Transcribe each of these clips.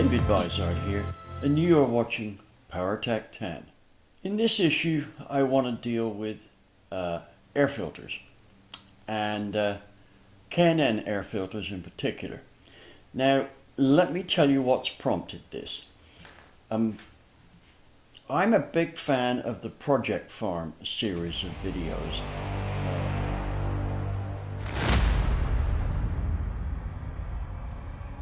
David Bizard here, and you are watching PowerTec 10. In this issue, I want to deal with air filters, and K&N air filters in particular. Now, let me tell you what's prompted this. I'm a big fan of the Project Farm series of videos.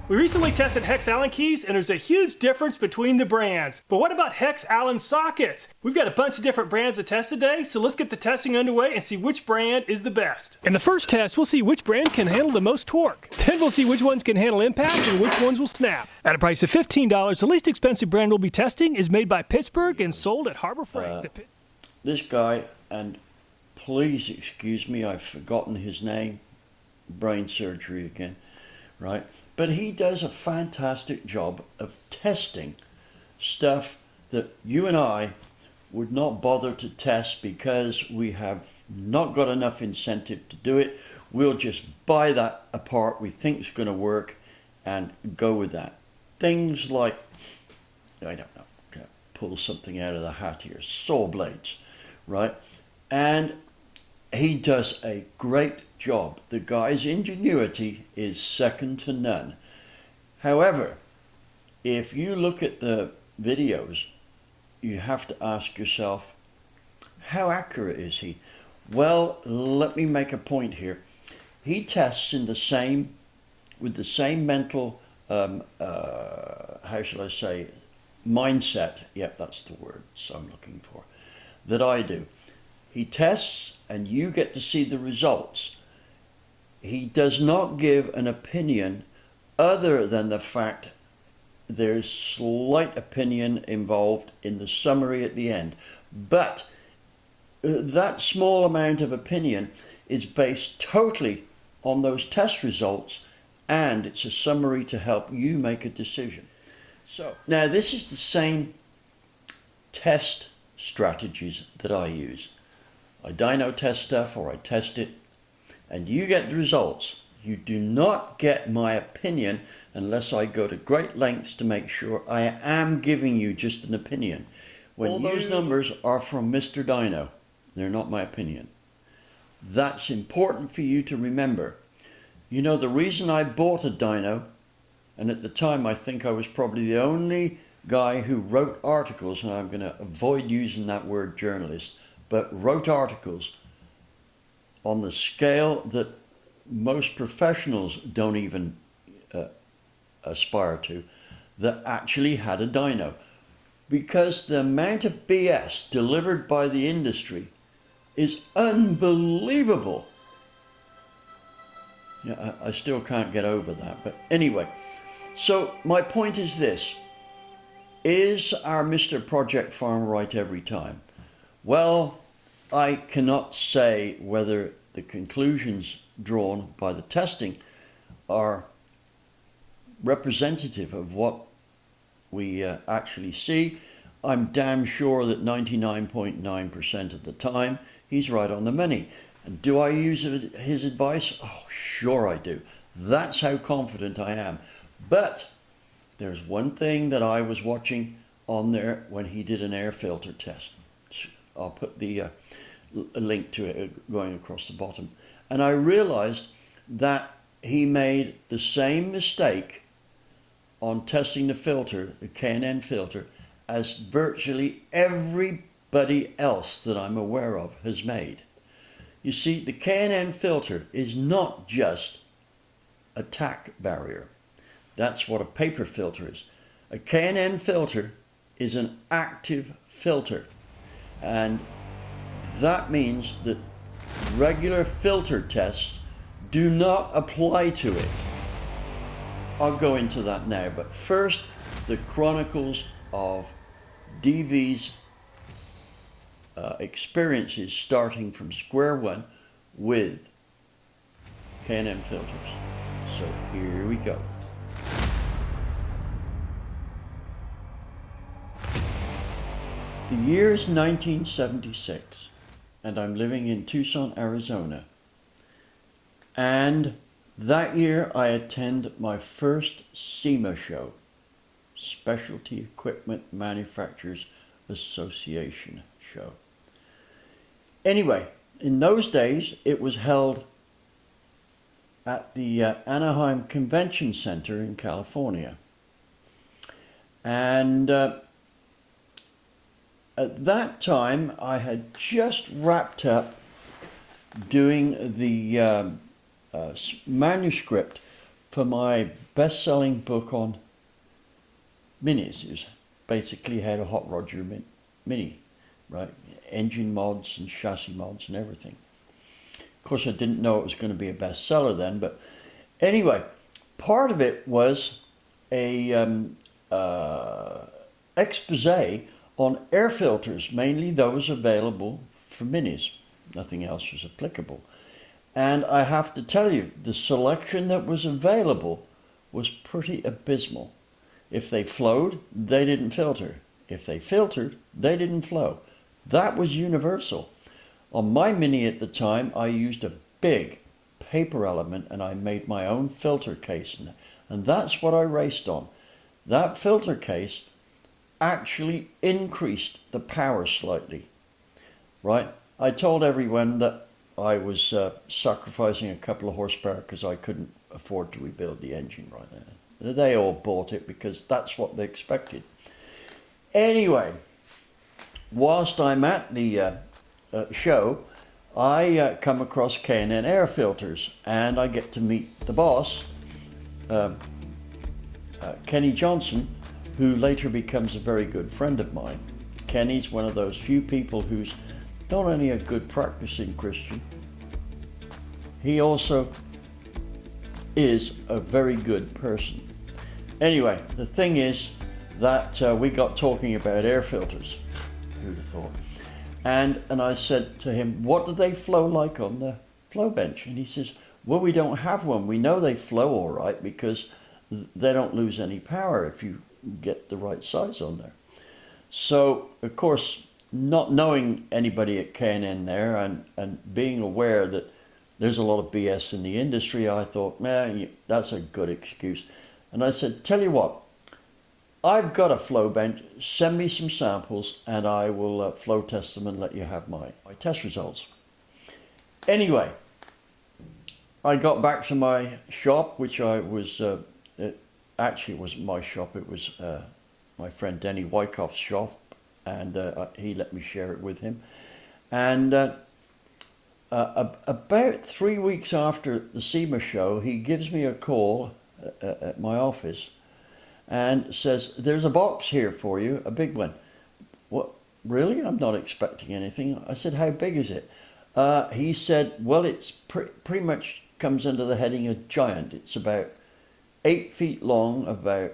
We recently tested hex Allen keys and there's a huge difference between the brands. But what about hex Allen sockets? We've got a bunch of different brands to test today, so let's get the testing underway and see which brand is the best. In the first test, we'll see which brand can handle the most torque. Then we'll see which ones can handle impact and which ones will snap. At a price of $15, the least expensive brand we'll be testing is made by Pittsburgh and sold at Harbor Freight. This guy, and please excuse me, I've forgotten his name, brain surgery again, right? But he does a fantastic job of testing stuff that you and I would not bother to test because we have not got enough incentive to do it. We'll just buy that apart we think is going to work and go with that. Things like, I don't know, I'm going to pull something out of the hat here, saw blades, right? And he does a great job. The guy's ingenuity is second to none. However, if you look at the videos, you have to ask yourself, how accurate is he? Well, let me make a point here. He tests with the same mental, how shall I say, mindset. Yep, that's the words I'm looking for, that I do. He tests and you get to see the results. He does not give an opinion other than the fact there's slight opinion involved in the summary at the end. But that small amount of opinion is based totally on those test results, and it's a summary to help you make a decision. So now this is the same test strategies that I use. I dyno test stuff, or I test it, and you get the results. You do not get my opinion unless I go to great lengths to make sure I am giving you just an opinion. All those numbers are from Mr. Dyno. They're not my opinion. That's important for you to remember. You know, the reason I bought a dyno, and at the time I think I was probably the only guy who wrote articles, and I'm going to avoid using that word journalist, but wrote articles on the scale that most professionals don't even aspire to, that actually had a dyno. Because the amount of BS delivered by the industry is unbelievable. Yeah, I still can't get over that. But anyway, so my point is this. Is our Mr. Project Farm right every time? Well, I cannot say whether the conclusions drawn by the testing are representative of what we actually see. I'm damn sure that 99.9% of the time he's right on the money. And do I use his advice? Oh, sure I do. That's how confident I am. But there's one thing that I was watching on there when he did an air filter test. I'll put the link to it going across the bottom. And I realized that he made the same mistake on testing the filter, the K&N filter, as virtually everybody else that I'm aware of has made. You see, the K&N filter is not just a tack barrier. That's what a paper filter is. A K&N filter is an active filter. And that means that regular filter tests do not apply to it. I'll go into that now, but first, the chronicles of DV's experiences starting from square one with K&N filters. So here we go. The year is 1976, and I'm living in Tucson, Arizona. And that year I attend my first SEMA show. Specialty Equipment Manufacturers Association show. Anyway, in those days, it was held at the Anaheim Convention Center in California. And at that time, I had just wrapped up doing the manuscript for my best-selling book on minis. It was basically how to hot rod your mini, right? Engine mods and chassis mods and everything. Of course, I didn't know it was going to be a bestseller then, but anyway, part of it was a expose on air filters, mainly those available for minis. Nothing else was applicable. And I have to tell you, the selection that was available was pretty abysmal. If they flowed, they didn't filter. If they filtered, they didn't flow. That was universal. On my Mini at the time, I used a big paper element and I made my own filter case. And that's what I raced on. That filter case actually increased the power slightly, right? I told everyone that I was sacrificing a couple of horsepower because I couldn't afford to rebuild the engine right now. They all bought it because that's what they expected. Anyway, whilst I'm at the show, I come across K&N air filters and I get to meet the boss, Kenny Johnson, who later becomes a very good friend of mine. Kenny's one of those few people who's not only a good practicing Christian, he also is a very good person. Anyway, the thing is that we got talking about air filters. Who'd have thought? And I said to him, what do they flow like on the flow bench? And he says, well, we don't have one. We know they flow all right because they don't lose any power if you get the right size on there. So, of course, not knowing anybody at K&N there and being aware that there's a lot of BS in the industry, I thought, man, that's a good excuse. And I said, tell you what, I've got a flow bench, send me some samples and I will flow test them and let you have my test results. Anyway, I got back to my shop, which I was, actually it wasn't my shop, it was my friend Denny Wyckoff's shop, and he let me share it with him. And about 3 weeks after the SEMA show, he gives me a call at my office and says, there's a box here for you, a big one. What, really? I'm not expecting anything. I said, how big is it? He said, well, it's pretty much comes under the heading of giant. It's about 8 feet long, about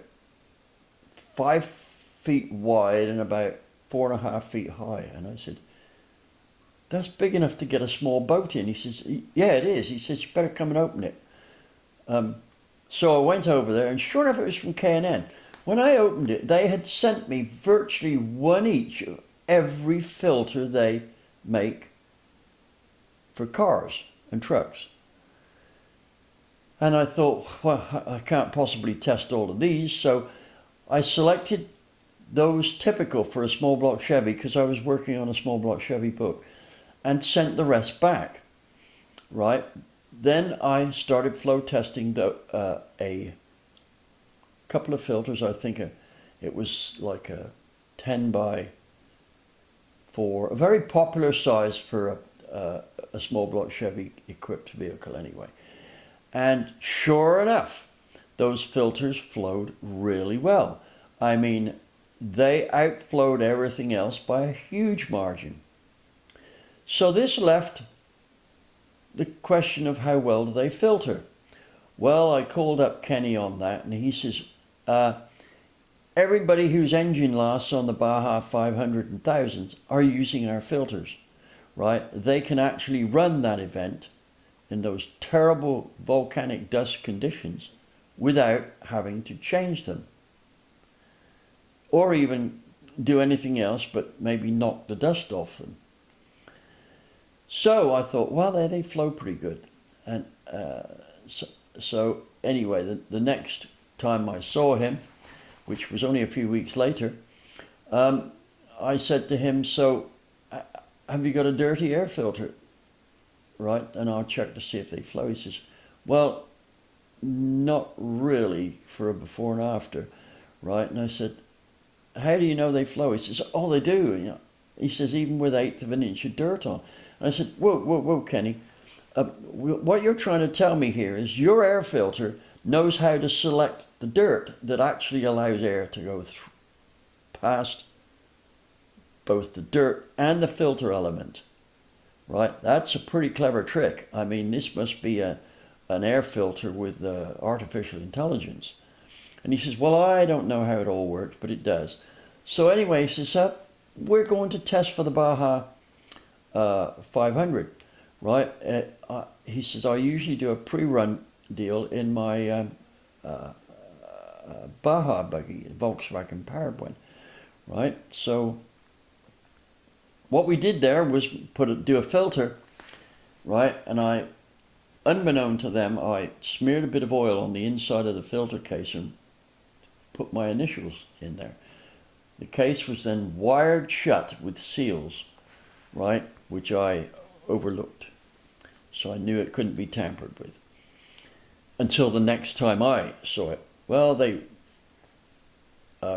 5 feet wide, and about 4.5 feet high. And I said, that's big enough to get a small boat in. He says, yeah, it is. He says, you better come and open it. So I went over there, and sure enough, it was from K&N. When I opened it, they had sent me virtually one each of every filter they make for cars and trucks. And I thought, well, I can't possibly test all of these, so I selected those typical for a small block Chevy because I was working on a small block Chevy book, and sent the rest back, right? Then I started flow testing a couple of filters. I think it was like a 10 by 4, a very popular size for a small block Chevy equipped vehicle anyway. And sure enough, those filters flowed really well. I mean, they outflowed everything else by a huge margin. So this left the question of how well do they filter. Well, I called up Kenny on that, and he says, everybody whose engine lasts on the Baja 500 and 1000s are using our filters, right? They can actually run that event in those terrible volcanic dust conditions without having to change them, or even do anything else but maybe knock the dust off them. So I thought, well, they flow pretty good. And so anyway, the next time I saw him, which was only a few weeks later, I said to him, so have you got a dirty air filter? Right, and I'll check to see if they flow. He says, well, not really for a before and after, right? And I said, how do you know they flow? He says, oh, they do. You know, he says, even with 1/8 of an inch of dirt on. And I said, whoa, Kenny. What you're trying to tell me here is your air filter knows how to select the dirt that actually allows air to go past both the dirt and the filter element, right? That's a pretty clever trick. I mean, this must be an air filter with artificial intelligence. And he says, well, I don't know how it all works, but it does. So anyway, he says, we're going to test for the Baja 500, right? He says, I usually do a pre-run deal in my Baja buggy, Volkswagen Powertec, right? So what we did there was do a filter, right? And I, unbeknown to them, I smeared a bit of oil on the inside of the filter case and put my initials in there. The case was then wired shut with seals, right? Which I overlooked. So I knew it couldn't be tampered with. Until the next time I saw it. Well, they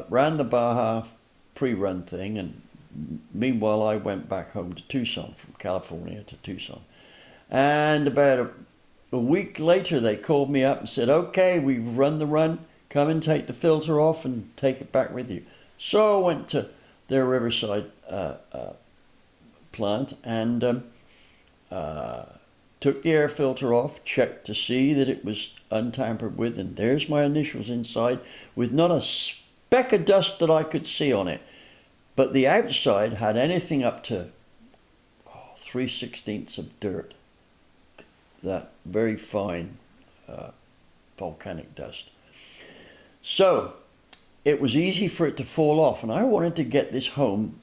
ran the Baja pre-run thing, and meanwhile I went back home to Tucson, from California to Tucson. And about a week later they called me up and said, okay, we've run the run, come and take the filter off and take it back with you. So I went to their Riverside plant and took the air filter off, checked to see that it was untampered with, and there's my initials inside with not a speck of dust that I could see on it. But the outside had anything up to 3/16 of dirt, that very fine volcanic dust. So it was easy for it to fall off, and I wanted to get this home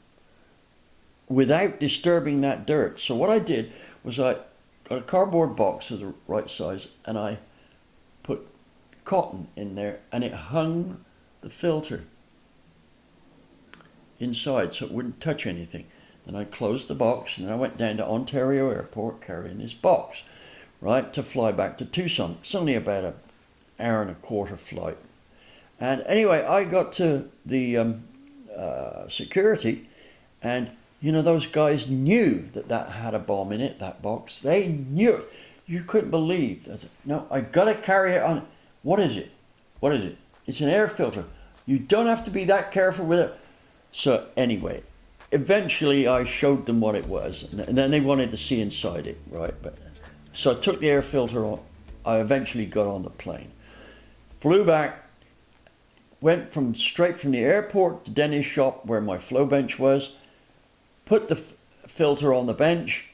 without disturbing that dirt. So what I did was I got a cardboard box of the right size, and I put cotton in there, and it hung the filter inside so it wouldn't touch anything. Then I closed the box, and then I went down to Ontario Airport carrying this box, right, to fly back to Tucson. It's only about an hour and a quarter flight. And anyway, I got to the security, and you know, those guys knew that had a bomb in it, that box. They knew it. You couldn't believe. I said, no, I got to carry it on. What is it? What is it? It's an air filter. You don't have to be that careful with it. So anyway, eventually I showed them what it was, and then they wanted to see inside it, right? But so I took the air filter on. I eventually got on the plane, flew back, went straight from the airport to Denny's shop where my flow bench was, put the filter on the bench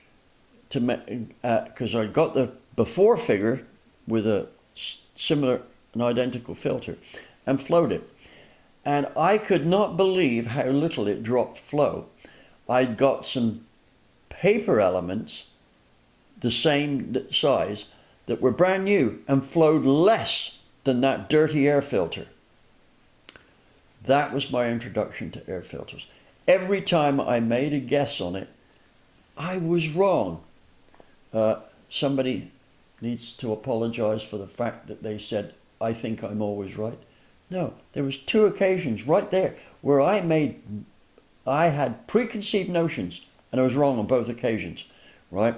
because I got the before figure with a similar and identical filter and flowed it. And I could not believe how little it dropped flow. I'd got some paper elements the same size that were brand new and flowed less than that dirty air filter. That was my introduction to air filters. Every time I made a guess on it, I was wrong. Somebody needs to apologize for the fact that they said, I think I'm always right. No, there was 2 occasions right there where I had preconceived notions and I was wrong on both occasions, right?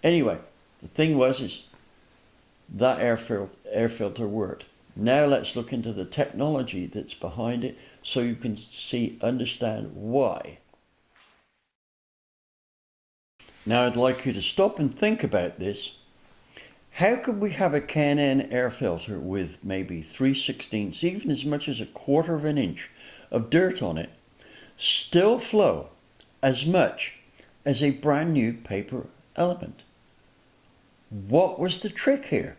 Anyway, the thing is that air filter worked. Now let's look into the technology that's behind it so you can understand why. Now I'd like you to stop and think about this. How could we have a Can-N air filter with maybe 3/16, even as much as 1/4 of an inch of dirt on it, still flow as much as a brand new paper element? What was the trick here?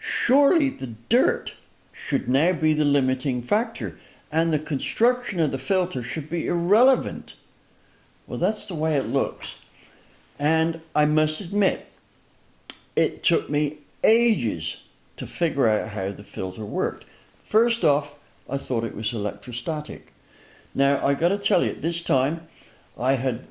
Surely the dirt should now be the limiting factor, and the construction of the filter should be irrelevant. Well, that's the way it looks. And I must admit, it took me ages to figure out how the filter worked. First off, I thought it was electrostatic. Now, I got to tell you, this time I had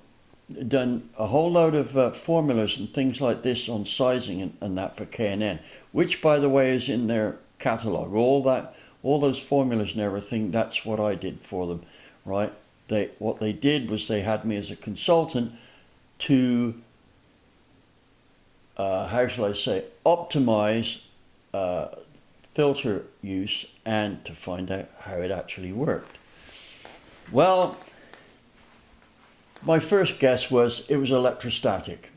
done a whole load of formulas and things like this on sizing and that for K&N, which, by the way, is in their catalogue. All those formulas and everything, that's what I did for them, right? What they did was they had me as a consultant to, how shall I say, optimize filter use and to find out how it actually worked. Well, my first guess was it was electrostatic,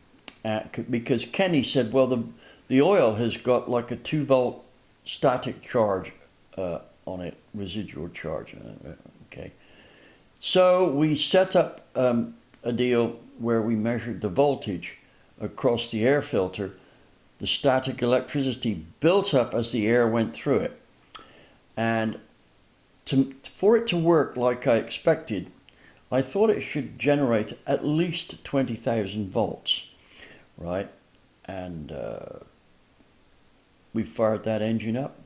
because Kenny said, well, the oil has got like a 2-volt static charge on it, residual charge. Okay, so we set up a deal where we measured the voltage across the air filter. The static electricity built up as the air went through it, and for it to work like I expected, I thought it should generate at least 20,000 volts, right? And we fired that engine up.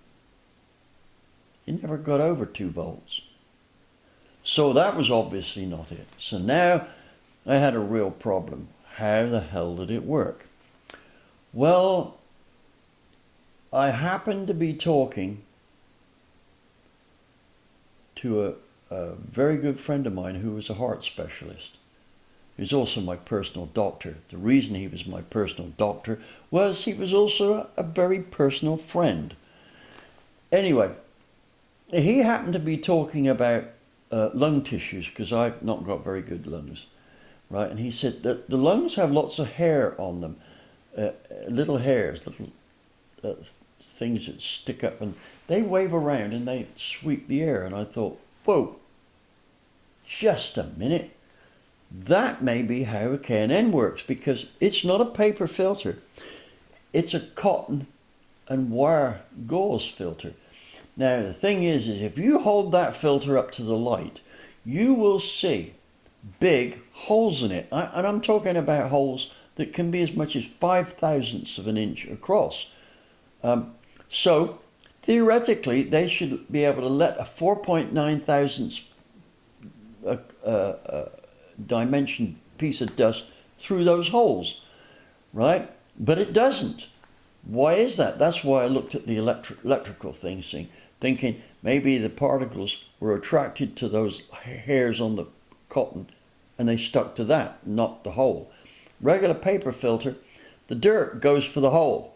It never got over 2 volts. So that was obviously not it. So now I had a real problem. How the hell did it work? Well, I happened to be talking to a very good friend of mine who was a heart specialist. He's also my personal doctor. The reason he was my personal doctor was he was also a very personal friend. Anyway, he happened to be talking about lung tissues, because I've not got very good lungs, right? And he said that the lungs have lots of hair on them, little hairs, little things that stick up, and they wave around and they sweep the air. And I thought, whoa, just a minute. That may be how a K&N works, because it's not a paper filter. It's a cotton and wire gauze filter. Now, the thing is if you hold that filter up to the light, you will see big holes in it. And I'm talking about holes that can be as much as 5/1000ths of an inch across. So, theoretically, they should be able to let a 4.9 thousandths dimension piece of dust through those holes, right? But it doesn't. Why is that? That's why I looked at the electrical thing, thinking maybe the particles were attracted to those hairs on the cotton and they stuck to that, not the hole. Regular paper filter, the dirt goes for the hole.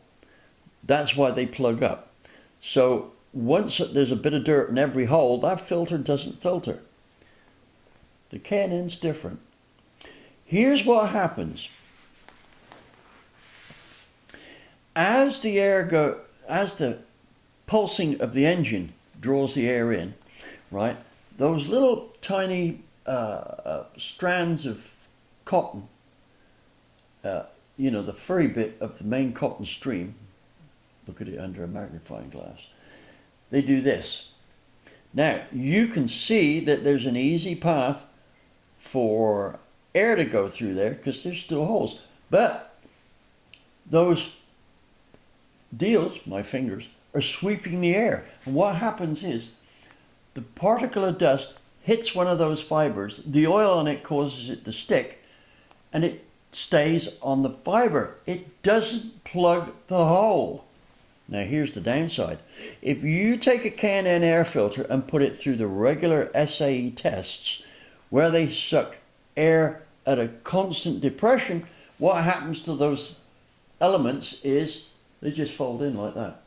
That's why they plug up. So once there's a bit of dirt in every hole, that filter doesn't filter. The K&N's different. Here's what happens. As the pulsing of the engine draws the air in, right, those little tiny strands of cotton, the furry bit of the main cotton stream, look at it under a magnifying glass, they do this. Now, you can see that there's an easy path for air to go through there because there's still holes. But those deals, my fingers, are sweeping the air. And what happens is the particle of dust hits one of those fibers, the oil on it causes it to stick, and it stays on the fiber. It doesn't plug the hole. Now here's the downside. If you take a K&N air filter and put it through the regular SAE tests, where they suck air at a constant depression, what happens to those elements is they just fold in like that.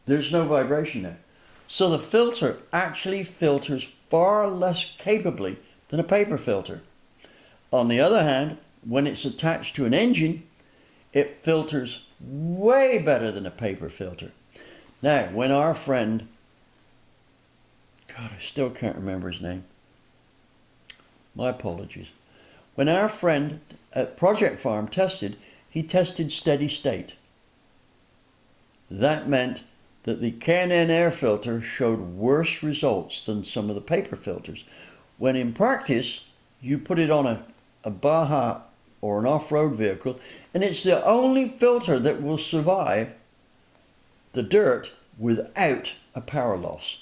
There's no vibration there. So the filter actually filters far less capably than a paper filter. On the other hand, when it's attached to an engine, it filters way better than a paper filter. Now, when our friend, God, I still can't remember his name. My apologies. When our friend at Project Farm tested, he tested steady state. That meant that the K&N air filter showed worse results than some of the paper filters. When in practice, you put it on a Baja or an off-road vehicle, and it's the only filter that will survive the dirt without a power loss.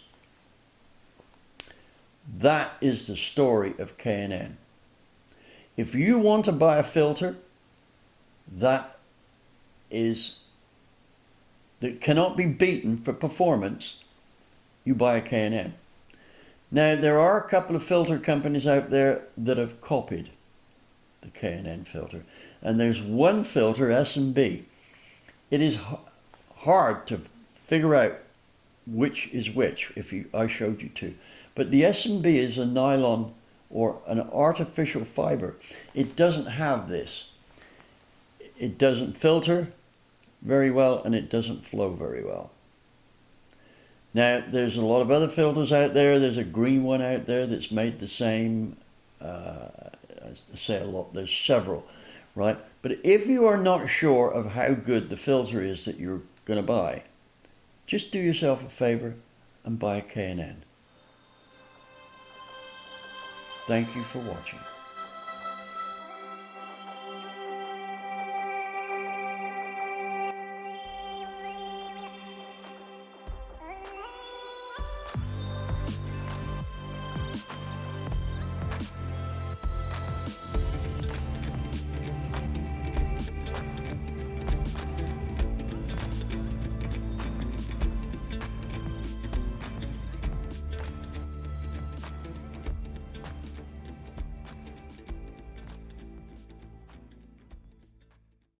That is the story of K&N. If you want to buy a filter that cannot be beaten for performance, you buy a K&N. Now, there are a couple of filter companies out there that have copied the K&N filter. And there's one filter, S&B. It is hard to figure out which is which if I showed you two. But the S&B is a nylon or an artificial fiber. It doesn't have this. It doesn't filter very well and it doesn't flow very well. Now, there's a lot of other filters out there. There's a green one out there that's made the same. I say a lot, there's several, right? But if you are not sure of how good the filter is that you're going to buy, just do yourself a favor and buy a K&N. Thank you for watching.